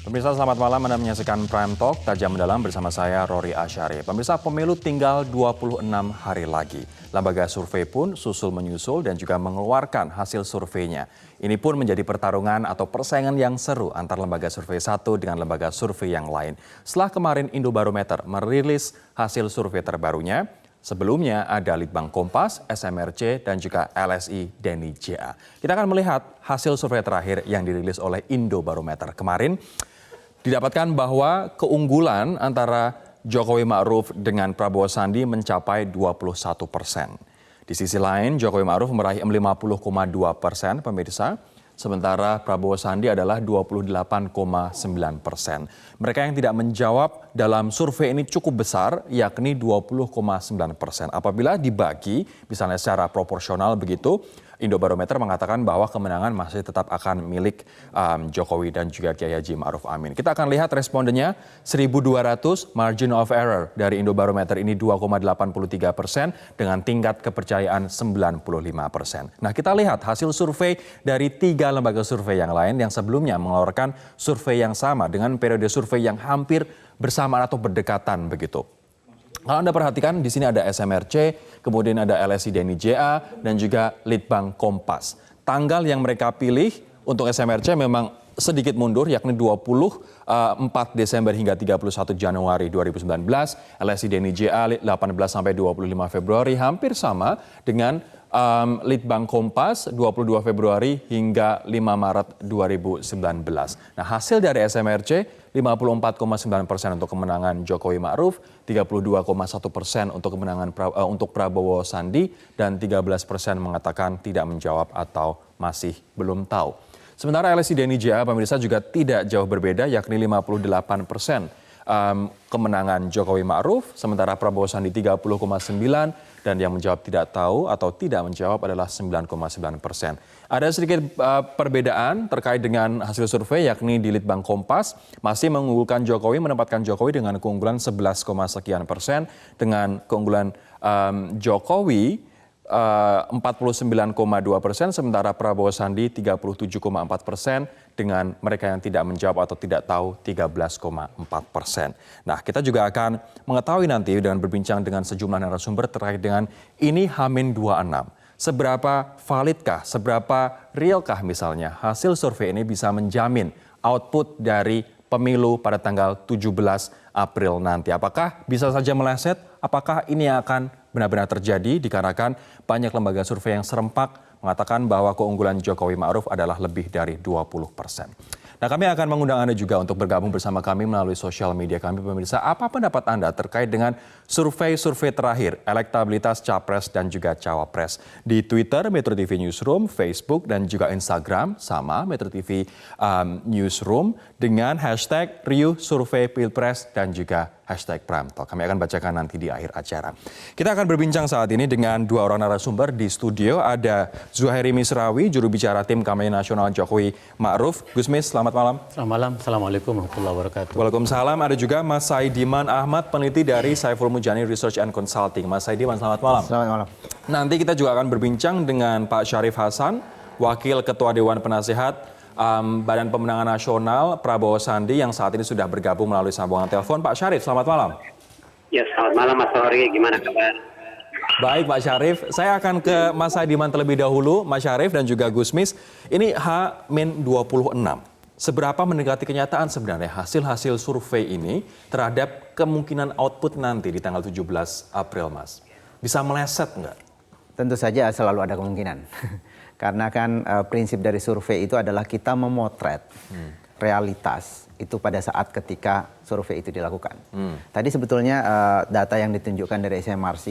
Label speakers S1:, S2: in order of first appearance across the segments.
S1: Pemirsa selamat malam, Anda menyaksikan Prime Talk, tajam mendalam bersama saya Rory Asyari. Pemirsa, pemilu tinggal 26 hari lagi. Lembaga survei pun susul menyusul dan juga mengeluarkan hasil surveinya. Ini pun menjadi pertarungan atau persaingan yang seru antar lembaga survei satu dengan lembaga survei yang lain. Setelah kemarin Indobarometer merilis hasil survei terbarunya, sebelumnya ada Litbang Kompas, SMRC, dan juga LSI Denny JA. Kita akan melihat hasil survei terakhir yang dirilis oleh Indobarometer. Kemarin didapatkan bahwa keunggulan antara Jokowi Ma'ruf dengan Prabowo Sandi mencapai 21%. Di sisi lain, Jokowi Ma'ruf meraih 50,2% pemirsa, sementara Prabowo Sandi adalah 28,9%. Mereka yang tidak menjawab dalam survei ini cukup besar, yakni 20,9%. Apabila dibagi, misalnya secara proporsional begitu, Indobarometer mengatakan bahwa kemenangan masih tetap akan milik Jokowi dan juga Kiai Haji Ma'ruf Amin. Kita akan lihat respondennya, 1.200 margin of error dari Indobarometer ini 2,83% dengan tingkat kepercayaan 95%. Nah, kita lihat hasil survei dari 3 lembaga survei yang lain yang sebelumnya mengeluarkan survei yang sama dengan periode survei yang hampir bersamaan atau berdekatan begitu. Kalau Anda perhatikan, di sini ada SMRC, kemudian ada LSI Denny JA, dan juga Litbang Kompas. Tanggal yang mereka pilih untuk SMRC memang sedikit mundur, yakni 24 Desember hingga 31 Januari 2019. LSI Denny JA 18 sampai 25 Februari, hampir sama dengan Litbang Kompas 22 Februari hingga 5 Maret 2019. Nah, hasil dari SMRC 54,9% untuk kemenangan Jokowi Ma'ruf, 32,1% untuk kemenangan untuk Prabowo Sandi, dan 13% mengatakan tidak menjawab atau masih belum tahu. Sementara LSI Denny JA pemirsa juga tidak jauh berbeda, yakni 58% kemenangan Jokowi Ma'ruf, sementara Prabowo Sandi 30,9%, dan yang menjawab tidak tahu atau tidak menjawab adalah 9,9%. Ada sedikit perbedaan terkait dengan hasil survei, yakni di Litbang Kompas masih mengunggulkan Jokowi, menempatkan Jokowi dengan keunggulan 11,sekian%, dengan keunggulan Jokowi 49,2%, sementara Prabowo Sandi 37,4%, dengan mereka yang tidak menjawab atau tidak tahu 13,4%. Nah, kita juga akan mengetahui nanti dengan berbincang dengan sejumlah narasumber terkait dengan ini H-26. Seberapa validkah, seberapa realkah misalnya hasil survei ini bisa menjamin output dari pemilu pada tanggal 17 April nanti. Apakah bisa saja meleset? Apakah ini akan benar-benar terjadi dikarenakan banyak lembaga survei yang serempak mengatakan bahwa keunggulan Jokowi Ma'ruf adalah lebih dari 20%. Nah, kami akan mengundang Anda juga untuk bergabung bersama kami melalui sosial media kami, pemirsa. Apa pendapat Anda terkait dengan survei-survei terakhir elektabilitas Capres dan juga Cawapres? Di Twitter, Metro TV Newsroom, Facebook, dan juga Instagram, sama Metro TV Newsroom, dengan hashtag Riuh Survei Pilpres dan juga hashtag Prime Talk. Kami akan bacakan nanti di akhir acara. Kita akan berbincang saat ini dengan 2 orang narasumber di studio. Ada Zuhairi Misrawi, juru bicara tim kampanye nasional Jokowi Ma'ruf. Gusmis, selamat malam.
S2: Selamat malam. Assalamualaikum warahmatullahi wabarakatuh.
S1: Waalaikumsalam. Ada juga Mas Saidiman Ahmad, peneliti dari Saiful Mujani Research and Consulting. Mas Saidiman, selamat malam.
S3: Selamat malam.
S1: Nanti kita juga akan berbincang dengan Pak Syarif Hasan, Wakil Ketua Dewan Penasehat Badan Pemenangan Nasional Prabowo Sandi, yang saat ini sudah bergabung melalui sambungan telepon. Pak Syarif, selamat malam.
S4: Ya, selamat malam Mas Rory, gimana kabar?
S1: Baik Pak Syarif, saya akan ke Mas Saidiman terlebih dahulu, Mas Syarif dan juga Gusmis. Ini H-26. Seberapa mendekati kenyataan sebenarnya hasil-hasil survei ini terhadap kemungkinan output nanti di tanggal 17 April, Mas? Bisa meleset nggak?
S3: Tentu saja selalu ada kemungkinan. Karena kan prinsip dari survei itu adalah kita memotret realitas itu pada saat ketika survei itu dilakukan. Tadi sebetulnya data yang ditunjukkan dari SMRC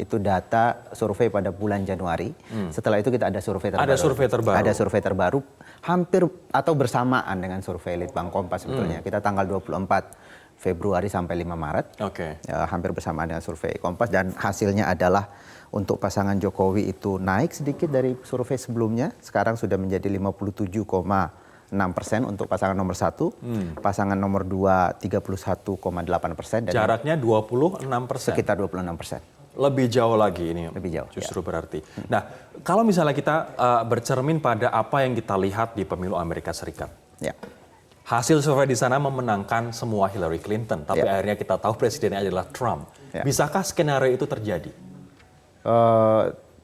S3: itu data survei pada bulan Januari. Setelah itu kita ada survei terbaru.
S1: Ada survei terbaru.
S3: Ada survei terbaru hampir atau bersamaan dengan survei Litbang Kompas sebetulnya. Kita tanggal 24 Februari sampai 5 Maret.
S1: Oke.
S3: Hampir bersamaan dengan survei Kompas, dan hasilnya adalah untuk pasangan Jokowi itu naik sedikit dari survei sebelumnya. Sekarang sudah menjadi 57,6% untuk pasangan nomor 1. Pasangan nomor 2 31,8%.
S1: Jaraknya 26%.
S3: Sekitar 26%.
S1: Lebih jauh lagi ini.
S3: Lebih jauh.
S1: Justru berarti. Nah, kalau misalnya kita bercermin pada apa yang kita lihat di pemilu Amerika Serikat.
S3: Ya.
S1: Hasil survei di sana memenangkan semua Hillary Clinton, tapi akhirnya kita tahu presidennya adalah Trump. Bisakah skenario itu terjadi?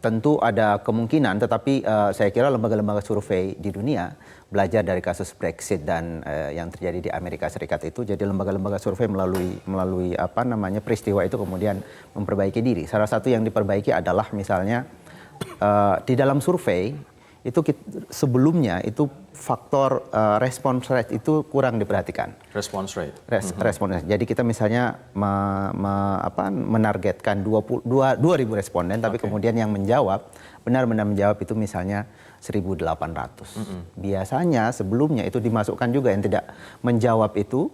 S3: Tentu ada kemungkinan, tetapi saya kira lembaga-lembaga survei di dunia belajar dari kasus Brexit dan yang terjadi di Amerika Serikat itu. Jadi lembaga-lembaga survei melalui peristiwa itu kemudian memperbaiki diri. Salah satu yang diperbaiki adalah misalnya di dalam survei itu sebelumnya itu faktor response rate itu kurang diperhatikan.
S1: Response rate.
S3: Response rate. Jadi kita misalnya menargetkan 2.000 responden, tapi kemudian yang menjawab benar-benar menjawab itu misalnya 1.800. Biasanya sebelumnya itu dimasukkan juga yang tidak menjawab itu.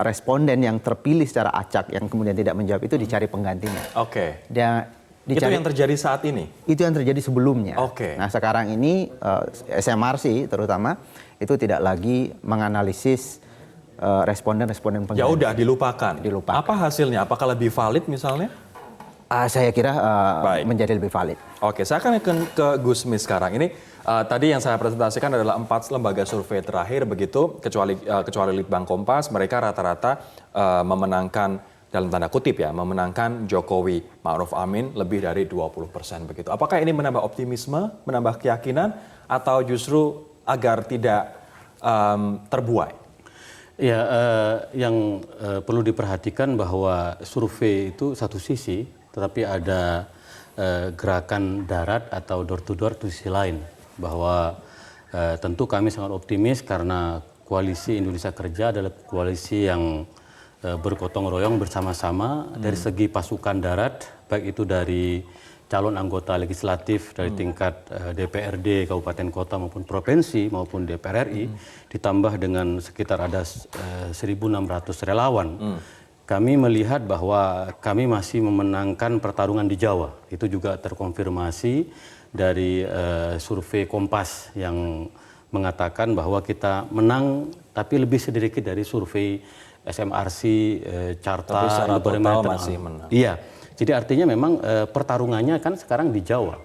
S3: Responden yang terpilih secara acak yang kemudian tidak menjawab itu dicari penggantinya.
S1: Oke.
S3: Itu
S1: yang terjadi saat ini?
S3: Itu yang terjadi sebelumnya.
S1: Oke.
S3: Nah sekarang ini SMRC terutama itu tidak lagi menganalisis responden-responden pengganti.
S1: Ya udah dilupakan. Apa hasilnya? Apakah lebih valid misalnya?
S3: Saya kira menjadi lebih valid.
S1: Oke, saya akan ke Gusmi sekarang. Ini tadi yang saya presentasikan adalah 4 lembaga survei terakhir begitu, kecuali Litbang Kompas, mereka rata-rata memenangkan, dalam tanda kutip ya, memenangkan Jokowi Ma'ruf Amin lebih dari 20% begitu. Apakah ini menambah optimisme, menambah keyakinan, atau justru agar tidak terbuai?
S2: Ya, yang perlu diperhatikan bahwa survei itu satu sisi, tetapi ada gerakan darat atau door to door di sisi lain. Bahwa tentu kami sangat optimis karena koalisi Indonesia Kerja adalah koalisi yang bergotong royong bersama-sama dari segi pasukan darat, baik itu dari calon anggota legislatif dari tingkat DPRD, kabupaten kota maupun provinsi maupun DPR RI, ditambah dengan sekitar ada 1.600 relawan. Kami melihat bahwa kami masih memenangkan pertarungan di Jawa. Itu juga terkonfirmasi dari survei Kompas yang mengatakan bahwa kita menang tapi lebih sedikit dari survei SMRC, Carta,
S1: tapi secara total masih menang.
S2: Iya, jadi artinya memang pertarungannya kan sekarang di Jawa.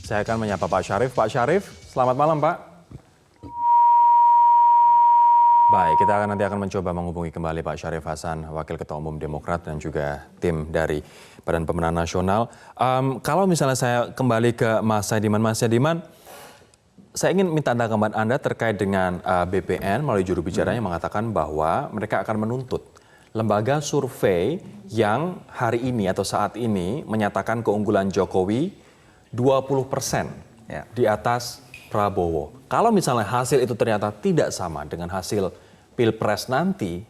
S1: Saya akan menyapa Pak Syarif. Pak Syarif, selamat malam Pak. Baik, kita nanti akan mencoba menghubungi kembali Pak Syarif Hasan, Wakil Ketua Umum Demokrat dan juga tim dari Badan Pemenangan Nasional. Kalau misalnya saya kembali ke Mas Saidiman. Mas Saidiman, saya ingin minta tanggapan Anda terkait dengan BPN melalui juru bicaranya mengatakan bahwa mereka akan menuntut lembaga survei yang hari ini atau saat ini menyatakan keunggulan Jokowi 20% di atas Prabowo. Kalau misalnya hasil itu ternyata tidak sama dengan hasil Pilpres nanti,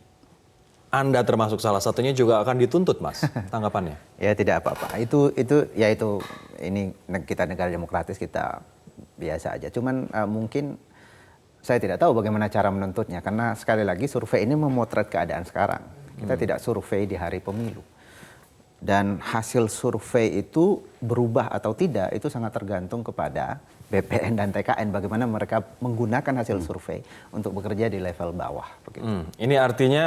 S1: Anda termasuk salah satunya juga akan dituntut, Mas. Tanggapannya?
S3: Ya tidak apa-apa. Itu ini kita negara demokratis, kita biasa aja. Cuman mungkin saya tidak tahu bagaimana cara menuntutnya, karena sekali lagi survei ini memotret keadaan sekarang. Kita tidak survei di hari pemilu. Dan hasil survei itu berubah atau tidak itu sangat tergantung kepada BPN dan TKN, bagaimana mereka menggunakan hasil survei untuk bekerja di level bawah. Begitu.
S1: Ini artinya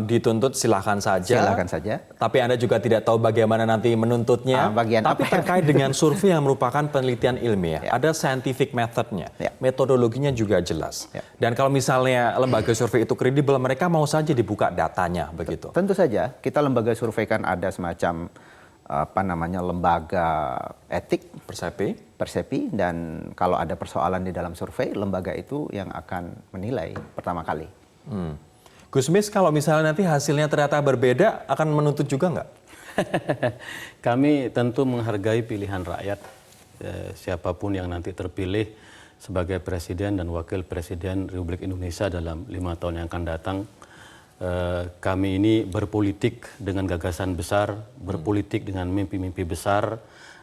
S1: dituntut silakan saja.
S3: Silakan saja.
S1: Tapi Anda juga tidak tahu bagaimana nanti menuntutnya. Tapi terkait dengan survei yang merupakan penelitian ilmiah, ada scientific methodnya, metodologinya juga jelas. Dan kalau misalnya lembaga survei itu kredibel, mereka mau saja dibuka datanya, begitu.
S3: Tentu saja, kita lembaga survei kan ada semacam lembaga etik, persepi, dan kalau ada persoalan di dalam survei, lembaga itu yang akan menilai pertama kali.
S1: Gusmis, kalau misalnya nanti hasilnya ternyata berbeda, akan menuntut juga nggak?
S2: Kami tentu menghargai pilihan rakyat, siapapun yang nanti terpilih sebagai presiden dan wakil presiden Republik Indonesia dalam 5 tahun yang akan datang. Kami ini berpolitik dengan gagasan besar, berpolitik dengan mimpi-mimpi besar,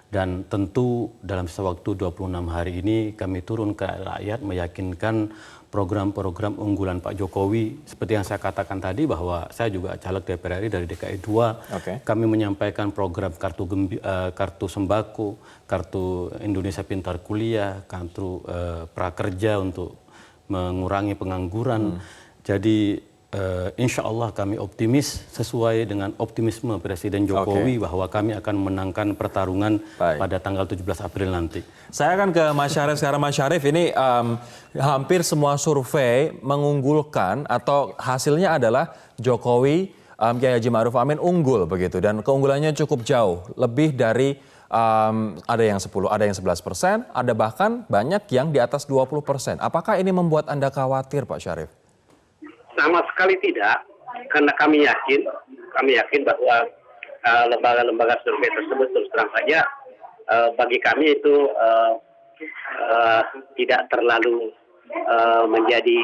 S2: dan tentu dalam sisa waktu 26 hari ini kami turun ke rakyat meyakinkan program-program unggulan Pak Jokowi. Seperti yang saya katakan tadi bahwa saya juga caleg DPR RI dari DKI 2. Kami menyampaikan program kartu sembako, kartu Indonesia Pintar Kuliah, kartu prakerja untuk mengurangi pengangguran. Jadi insya Allah kami optimis sesuai dengan optimisme Presiden Jokowi bahwa kami akan memenangkan pertarungan pada tanggal 17 April nanti.
S1: Saya akan ke Mas Syarif sekarang. Mas Syarif, ini hampir semua survei mengunggulkan atau hasilnya adalah Jokowi, Kiai Haji Ma'ruf Amin unggul begitu, dan keunggulannya cukup jauh, lebih dari ada yang 10, ada yang 11%, ada bahkan banyak yang di atas 20%. Apakah ini membuat Anda khawatir, Pak Syarif?
S4: Sama sekali tidak, karena kami yakin bahwa lembaga-lembaga survei tersebut terus terang saja bagi kami itu tidak terlalu menjadi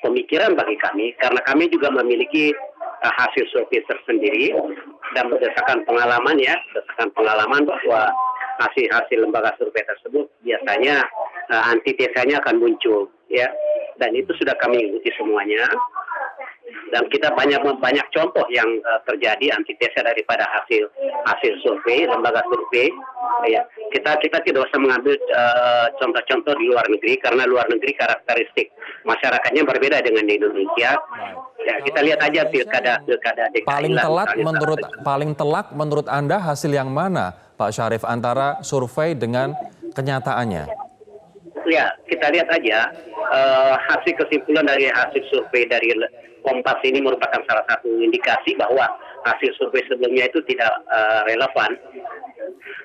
S4: pemikiran bagi kami, karena kami juga memiliki hasil survei tersendiri dan berdasarkan pengalaman bahwa hasil lembaga survei tersebut biasanya antitesanya akan muncul, ya. Dan itu sudah kami ikuti semuanya. Dan kita banyak contoh yang terjadi antitesa daripada hasil survei, lembaga survei. Ya, kita tidak usah mengambil contoh-contoh di luar negeri, karena luar negeri karakteristik masyarakatnya berbeda dengan di Indonesia. Ya, kita lihat aja pilkada DKI.
S1: Paling telak menurut Anda hasil yang mana, Pak Syarif, antara survei dengan kenyataannya?
S4: Ya, kita lihat aja hasil kesimpulan dari hasil survei dari Kompas ini merupakan salah satu indikasi bahwa hasil survei sebelumnya itu tidak relevan.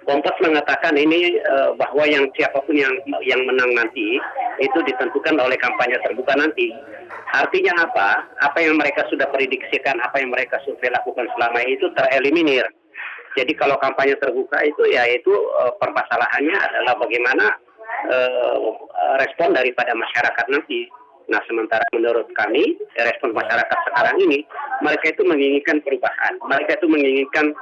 S4: Kompas mengatakan ini bahwa siapapun yang menang nanti itu ditentukan oleh kampanye terbuka nanti. Artinya apa? Apa yang mereka sudah prediksikan, apa yang mereka survei lakukan selama itu tereliminir. Jadi kalau kampanye terbuka itu yaitu permasalahannya adalah bagaimana respon daripada masyarakat nanti. Nah, sementara menurut kami respon masyarakat sekarang ini, mereka itu menginginkan perubahan, mereka itu menginginkan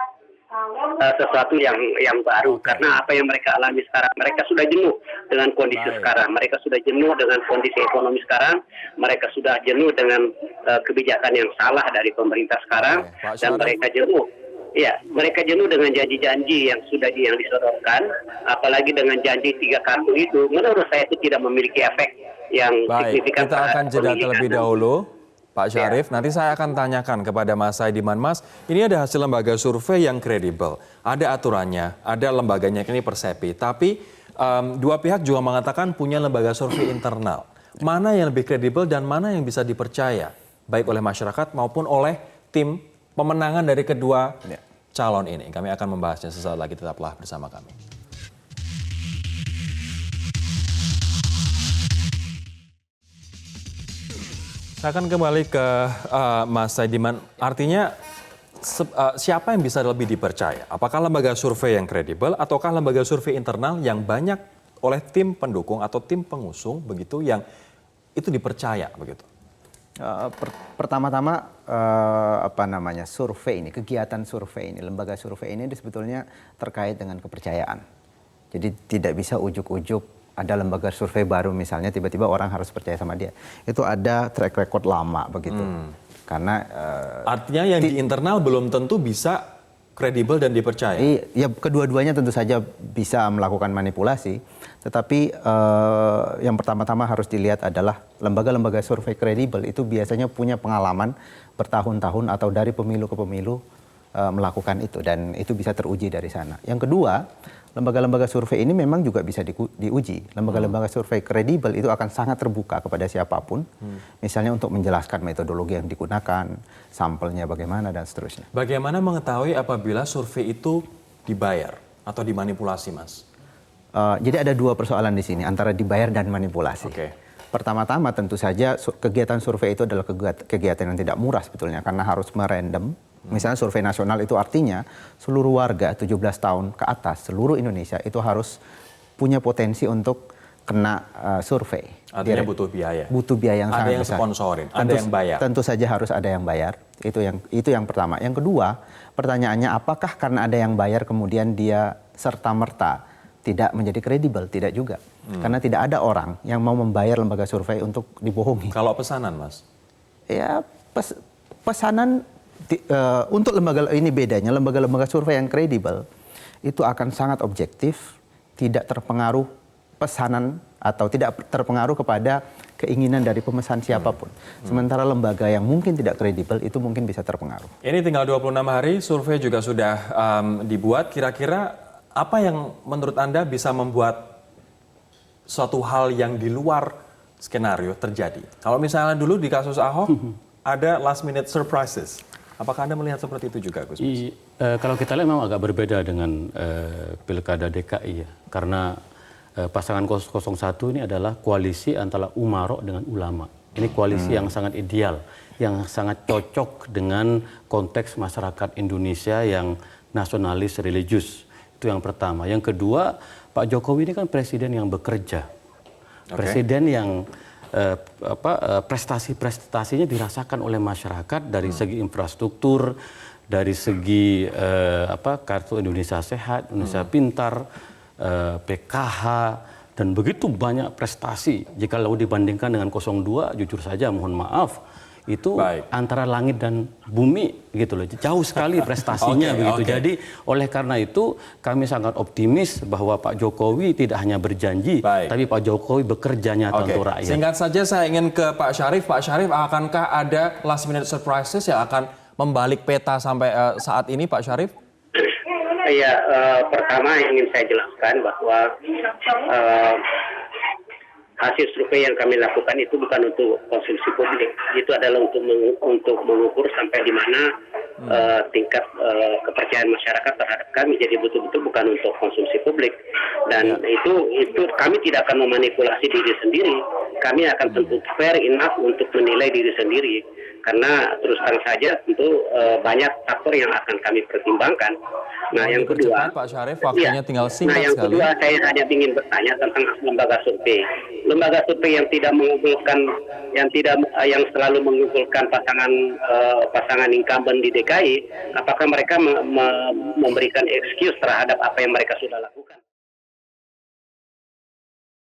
S4: sesuatu yang baru, karena apa yang mereka alami sekarang, mereka sudah jenuh dengan kondisi sekarang, mereka sudah jenuh dengan kondisi ekonomi sekarang, mereka sudah jenuh dengan kebijakan yang salah dari pemerintah sekarang, dan mereka jenuh. Ya, mereka jenuh dengan janji-janji yang sudah disodorkan, apalagi dengan janji 3 kartu itu, menurut saya itu tidak memiliki efek yang signifikan.
S1: Kita akan jeda terlebih dahulu, Pak Syarif. Nanti saya akan tanyakan kepada Mas Saidiman. Mas, ini ada hasil lembaga survei yang kredibel, ada aturannya, ada lembaganya, ini persepi. Tapi dua pihak juga mengatakan punya lembaga survei internal. Mana yang lebih kredibel dan mana yang bisa dipercaya, baik oleh masyarakat maupun oleh tim pemenangan dari kedua calon ini? Kami akan membahasnya sesaat lagi, tetaplah bersama kami. Saya akan kembali ke Mas Saidiman. Artinya siapa yang bisa lebih dipercaya? Apakah lembaga survei yang kredibel ataukah lembaga survei internal yang banyak oleh tim pendukung atau tim pengusung begitu yang itu dipercaya begitu?
S3: Pertama-tama survei ini, kegiatan survei ini, lembaga survei ini sebetulnya terkait dengan kepercayaan. Jadi tidak bisa ujuk-ujuk ada lembaga survei baru misalnya tiba-tiba orang harus percaya sama dia. Itu ada track record lama begitu. Karena
S1: Artinya yang di internal belum tentu bisa kredibel dan dipercaya.
S3: ya kedua-duanya tentu saja bisa melakukan manipulasi, tetapi yang pertama-tama harus dilihat adalah lembaga-lembaga survei kredibel itu biasanya punya pengalaman bertahun-tahun atau dari pemilu ke pemilu melakukan itu, dan itu bisa teruji dari sana. Yang kedua, lembaga-lembaga survei ini memang juga bisa diuji. Lembaga-lembaga survei kredibel itu akan sangat terbuka kepada siapapun, misalnya untuk menjelaskan metodologi yang digunakan, sampelnya bagaimana, dan seterusnya.
S1: Bagaimana mengetahui apabila survei itu dibayar atau dimanipulasi, Mas?
S3: Jadi ada dua persoalan di sini antara dibayar dan manipulasi.
S1: Oke.
S3: Pertama-tama tentu saja kegiatan survei itu adalah kegiatan yang tidak murah sebetulnya karena harus merandom. Misalnya survei nasional itu artinya seluruh warga 17 tahun ke atas seluruh Indonesia itu harus punya potensi untuk kena survei.
S1: Artinya butuh biaya.
S3: Butuh biaya yang
S1: ada
S3: sangat
S1: yang
S3: besar.
S1: sponsorin, ada yang bayar.
S3: Tentu saja harus ada yang bayar. Itu yang pertama. Yang kedua, pertanyaannya apakah karena ada yang bayar kemudian dia serta-merta tidak menjadi kredibel? Tidak juga. Karena tidak ada orang yang mau membayar lembaga survei untuk dibohongi.
S1: Kalau pesanan, Mas?
S3: Ya, pesanan untuk lembaga ini bedanya, lembaga-lembaga survei yang kredibel itu akan sangat objektif, tidak terpengaruh pesanan atau tidak terpengaruh kepada keinginan dari pemesan siapapun. Sementara lembaga yang mungkin tidak kredibel itu mungkin bisa terpengaruh.
S1: Ini tinggal 26 hari, survei juga sudah dibuat. Kira-kira apa yang menurut Anda bisa membuat suatu hal yang di luar skenario terjadi? Kalau misalnya dulu di kasus Ahok ada last minute surprises. Apakah Anda melihat seperti itu juga, Gus?
S2: Kalau kita lihat memang agak berbeda dengan Pilkada DKI ya. Karena pasangan 01 ini adalah koalisi antara Umarok dengan ulama. Ini koalisi yang sangat ideal, yang sangat cocok dengan konteks masyarakat Indonesia yang nasionalis religius. Itu yang pertama. Yang kedua, Pak Jokowi ini kan presiden yang bekerja. Presiden yang prestasi-prestasinya dirasakan oleh masyarakat dari segi infrastruktur, dari segi kartu Indonesia Sehat, Indonesia Pintar, PKH, dan begitu banyak prestasi. Jika lalu dibandingkan dengan 02, jujur saja mohon maaf, itu antara langit dan bumi gitu loh, jauh sekali prestasinya begitu. Jadi oleh karena itu kami sangat optimis bahwa Pak Jokowi tidak hanya berjanji, tapi Pak Jokowi bekerja nyata untuk rakyat.
S1: Singkat saja saya ingin ke Pak Syarif. Pak Syarif, akankah ada last minute surprises yang akan membalik peta sampai saat ini, Pak Syarif?
S4: Ya, pertama ingin saya jelaskan bahwa hasil survei yang kami lakukan itu bukan untuk konsumsi publik, itu adalah untuk mengukur sampai di mana tingkat kepercayaan masyarakat terhadap kami. Jadi betul-betul bukan untuk konsumsi publik, dan itu kami tidak akan memanipulasi diri sendiri. Kami akan tentu fair enough untuk menilai diri sendiri, karena terus terang saja tentu banyak faktor yang akan kami pertimbangkan. Nah, yang kedua,
S1: Pak Syarif, waktunya tinggal singkat
S4: yang
S1: sekali.
S4: kedua, saya hanya ingin bertanya tentang lembaga survei. Lembaga survei yang tidak mengumpulkan, yang selalu mengumpulkan pasangan incumbent di DKI, apakah mereka memberikan excuse terhadap apa yang mereka sudah lakukan?